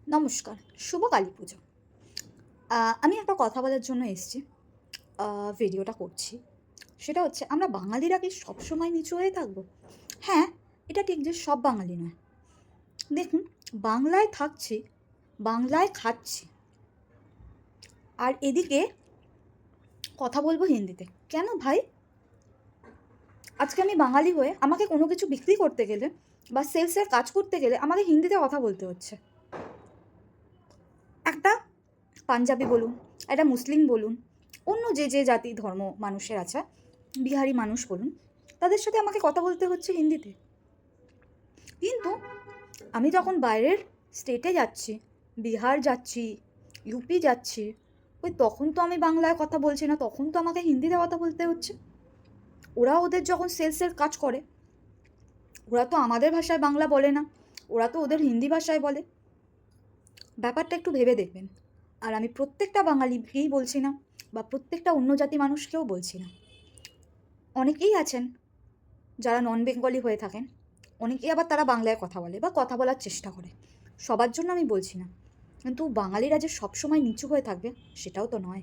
নমস্কার, শুভ কালী পুজো। আমি একটা কথা বলার জন্য এসেছি, ভিডিওটা করছি। সেটা হচ্ছে আমরা বাঙালিরা কি সবসময় নিচু হয়ে থাকবো? হ্যাঁ, এটা ঠিক যে সব বাঙালি নয়। দেখুন, বাংলায় থাকছি, বাংলায় খাচ্ছি, আর এদিকে কথা বলবো হিন্দিতে। কেন ভাই? আজকে আমি বাঙালি হয়ে আমাকে কোনো কিছু বিক্রি করতে গেলে বা সেলসের কাজ করতে গেলে আমাকে হিন্দিতে কথা বলতে হচ্ছে। একটা পাঞ্জাবি বলুন, একটা মুসলিম বলুন, অন্য যে জাতি ধর্ম মানুষের আছে, বিহারি মানুষ বলুন, তাদের সাথে আমাকে কথা বলতে হচ্ছে হিন্দিতে। কিন্তু আমি যখন বাইরের স্টেটে যাচ্ছি, বিহার যাচ্ছি, ইউপি যাচ্ছি, তখন তো আমি বাংলায় কথা বলছি না, তখন তো আমাকে হিন্দিতে কথা বলতে হচ্ছে। ওরা ওদের যখন সেলসের কাজ করে, ওরা তো আমাদের ভাষায় বাংলা বলে না, ওরা তো ওদের হিন্দি ভাষায় বলে। ব্যাপারটা একটু ভেবে দেখবেন। আর আমি প্রত্যেকটা বাঙালিকেই বলছি না, বা প্রত্যেকটা অন্য জাতি মানুষকেও বলছি না। অনেকেই আছেন যারা নন বেঙ্গলি হয়ে থাকেন, অনেকেই আবার তারা বাংলায় কথা বলে বা কথা বলার চেষ্টা করে। সবার জন্য আমি বলছি না, কিন্তু বাঙালিরা যে সবসময় নিচু হয়ে থাকবে সেটাও তো নয়।